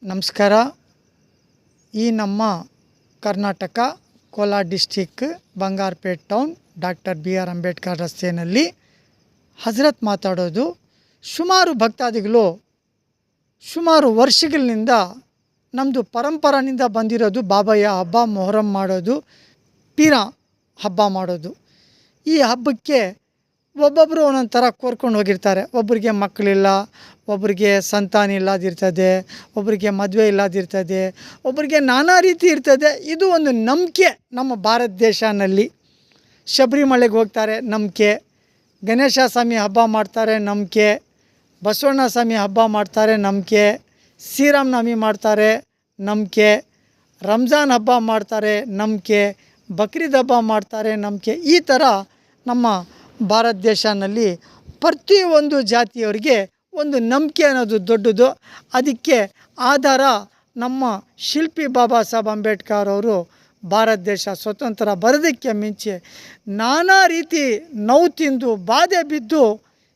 ನಮಸ್ಕಾರ. ಈ ನಮ್ಮ Karnataka Kolar district Bangarapete town doctor BR Ambedkar ರಸ್ತೆಯಲ್ಲಿ ಹಜರತ್ ಮಾತಾಡೋದು. ಸುಮಾರು ಭಕ್ತಾದಿಗಳು ಸುಮಾರು ವರ್ಷಗಳಿಂದ ನಮ್ಮದು ಪರಂಪರೆಯಿಂದ ಬಂದಿರೋದು ಬಾಬಯ್ಯ ಹಬ್ಬ, ಮೊಹರಂ ಮಾಡೋದು, ಪೀರ ಹಬ್ಬ ಮಾಡೋದು. ಈ ಹಬ್ಬಕ್ಕೆ ಒಬ್ಬೊಬ್ಬರು ಒಂದೊಂದು ಥರ ಕೋರ್ಕೊಂಡು ಹೋಗಿರ್ತಾರೆ. ಒಬ್ಬರಿಗೆ ಮಕ್ಕಳಿಲ್ಲ, ಒಬ್ಬರಿಗೆ ಸಂತಾನ ಇಲ್ಲದಿರ್ತದೆ, ಒಬ್ಬರಿಗೆ ಮದುವೆ ಇಲ್ಲದಿರ್ತದೆ, ಒಬ್ಬರಿಗೆ ನಾನಾ ರೀತಿ ಇರ್ತದೆ. ಇದು ಒಂದು ನಂಬಿಕೆ ನಮ್ಮ ಭಾರತ ದೇಶನಲ್ಲಿ. ಶಬರಿಮಲೆಗೆ ಹೋಗ್ತಾರೆ, ನಂಬಿಕೆ. ಗಣೇಶ ಸ್ವಾಮಿ ಹಬ್ಬ ಮಾಡ್ತಾರೆ, ನಂಬಿಕೆ. ಬಸವಣ್ಣ ಸ್ವಾಮಿ ಹಬ್ಬ ಮಾಡ್ತಾರೆ, ನಂಬಿಕೆ. ಶ್ರೀರಾಮನವಮಿ ಮಾಡ್ತಾರೆ, ನಂಬಿಕೆ. ರಂಜಾನ್ ಹಬ್ಬ ಮಾಡ್ತಾರೆ, ನಂಬಿಕೆ. ಬಕ್ರೀದ್ ಹಬ್ಬ ಮಾಡ್ತಾರೆ, ನಂಬಿಕೆ. ಈ ಥರ ನಮ್ಮ ಭಾರತ ದೇಶನಲ್ಲಿ ಪ್ರತಿಯೊಂದು ಜಾತಿಯವರಿಗೆ ಒಂದು ನಂಬಿಕೆ ಅನ್ನೋದು ದೊಡ್ಡದು. ಅದಕ್ಕೆ ಆಧಾರ ನಮ್ಮ ಶಿಲ್ಪಿ ಬಾಬಾ ಸಾಹೇಬ್ ಅಂಬೇಡ್ಕರ್ ಅವರು ಭಾರತ ದೇಶ ಸ್ವತಂತ್ರ ಬರೋದಕ್ಕೆ ಮುಂಚೆ ನಾನಾ ರೀತಿ ನೋವು ತಿಂದು ಬಾಧೆ ಬಿದ್ದು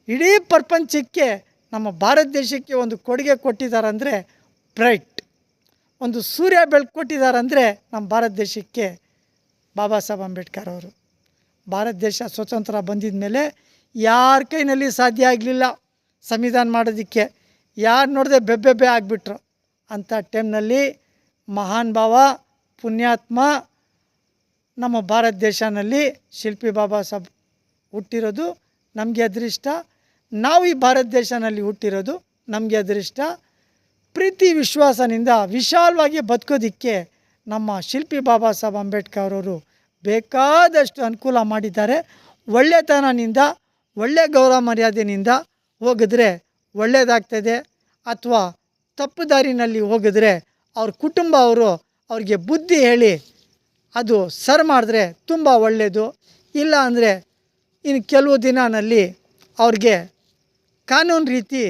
ಇಡೀ ಪ್ರಪಂಚಕ್ಕೆ ನಮ್ಮ ಭಾರತ ದೇಶಕ್ಕೆ ಒಂದು ಕೊಡುಗೆ ಕೊಟ್ಟಿದ್ದಾರಂದರೆ ಬ್ರೈಟ್, ಒಂದು ಸೂರ್ಯ ಬೆಳಕು ಕೊಟ್ಟಿದ್ದಾರಂದರೆ ನಮ್ಮ ಭಾರತ ದೇಶಕ್ಕೆ ಬಾಬಾ ಸಾಹೇಬ್ ಅಂಬೇಡ್ಕರ್ ಅವರು. ಭಾರತ ದೇಶ ಸ್ವತಂತ್ರ ಬಂದಿದ ಮೇಲೆ ಯಾರ ಕೈನಲ್ಲಿ ಸಾಧ್ಯ ಆಗಲಿಲ್ಲ ಸಂವಿಧಾನ ಮಾಡೋದಕ್ಕೆ. ಯಾರು ನೋಡಿದೆ ಬೆಬ್ಬೆಬ್ಬೆ ಆಗಿಬಿಟ್ರು. ಅಂಥ ಟೈಮ್ನಲ್ಲಿ ಮಹಾನ್ ಭಾವ, ಪುಣ್ಯಾತ್ಮ ನಮ್ಮ ಭಾರತ ದೇಶನಲ್ಲಿ ಶಿಲ್ಪಿ ಬಾಬಾ ಸಾಹೇಬ್ ಹುಟ್ಟಿರೋದು ನಮಗೆ ಅದೃಷ್ಟ. ನಾವು ಈ ಭಾರತ ದೇಶನಲ್ಲಿ ಹುಟ್ಟಿರೋದು ನಮಗೆ ಅದೃಷ್ಟ. ಪ್ರೀತಿ ವಿಶ್ವಾಸದಿಂದ ವಿಶಾಲವಾಗಿ ಬದುಕೋದಕ್ಕೆ ನಮ್ಮ ಶಿಲ್ಪಿ ಬಾಬಾ ಸಾಹೇಬ್ ಅಂಬೇಡ್ಕರ್ ಅವರು ಬೇಕಾದಷ್ಟು ಅನುಕೂಲ ಮಾಡಿದ್ದಾರೆ. ಒಳ್ಳೆತನದಿಂದ, ಒಳ್ಳೆ ಗೌರವ ಮರ್ಯಾದೆಯಿಂದ ಹೋಗಿದ್ರೆ ಒಳ್ಳೆಯದಾಗ್ತದೆ. ಅಥವಾ ತಪ್ಪು ದಾರಿನಲ್ಲಿ ಹೋಗಿದ್ರೆ ಅವ್ರ ಕುಟುಂಬ ಅವ್ರಿಗೆ ಬುದ್ಧಿ ಹೇಳಿ ಅದು ಸರ್ ಮಾಡಿದ್ರೆ ತುಂಬ ಒಳ್ಳೆಯದು. ಇಲ್ಲ ಅಂದರೆ ಇನ್ನು ಕೆಲವು ದಿನದಲ್ಲಿ ಅವ್ರಿಗೆ ಕಾನೂನು ರೀತಿ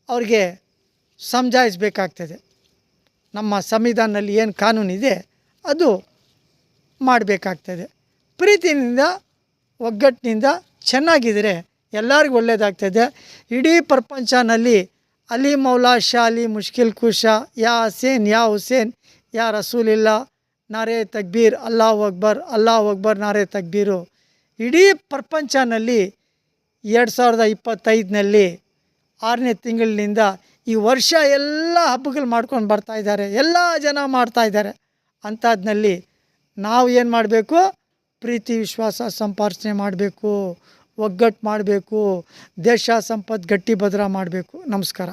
ಅವ್ರಿಗೆ ಸಮಜಾಯಿಸಬೇಕಾಗ್ತದೆ. ನಮ್ಮ ಸಂವಿಧಾನದಲ್ಲಿ ಏನು ಕಾನೂನಿದೆ ಅದು ಮಾಡಬೇಕಾಗ್ತದೆ. ಪ್ರೀತಿಯಿಂದ, ಒಗ್ಗಟ್ಟಿನಿಂದ ಚೆನ್ನಾಗಿದ್ದರೆ ಎಲ್ಲರಿಗೂ ಒಳ್ಳೆಯದಾಗ್ತದೆ. ಇಡೀ ಪ್ರಪಂಚನಲ್ಲಿ ಅಲಿ ಮೌಲಾ ಶಾ ಅಲಿ ಮುಷ್ಕಿಲ್ ಕುಶಾ, ಯಾ ಹಸೇನ್ ಯಾ ಹುಸೇನ್ ಯಾ ರಸೂಲಿಲ್ಲ, ನಾರೇ ತಕ್ಬೀರ್, ಅಲ್ಲಾಹು ಅಕ್ಬರ್, ಅಲ್ಲಾಹು ಅಕ್ಬರ್, ನಾರೇ ತಕ್ಬೀರು. ಇಡೀ ಪ್ರಪಂಚನಲ್ಲಿ 2025ನಲ್ಲಿ 6ನೇ ತಿಂಗಳಿನಿಂದ ಈ ವರ್ಷ ಎಲ್ಲ ಹಬ್ಬಗಳು ಮಾಡ್ಕೊಂಡು ಬರ್ತಾಯಿದ್ದಾರೆ. ಎಲ್ಲ ಜನ ಮಾಡ್ತಾಯಿದ್ದಾರೆ. ಅಂಥದ್ನಲ್ಲಿ ನಾವು ಏನು ಮಾಡಬೇಕು? ಪ್ರೀತಿ ವಿಶ್ವಾಸ ಸಂಪಾದನೆ ಮಾಡಬೇಕು, ಒಗ್ಗಟ್ಟು ಮಾಡಬೇಕು, ದೇಶ ಸಂಪತ್ತು ಗಟ್ಟಿ ಭದ್ರ ಮಾಡಬೇಕು. ನಮಸ್ಕಾರ.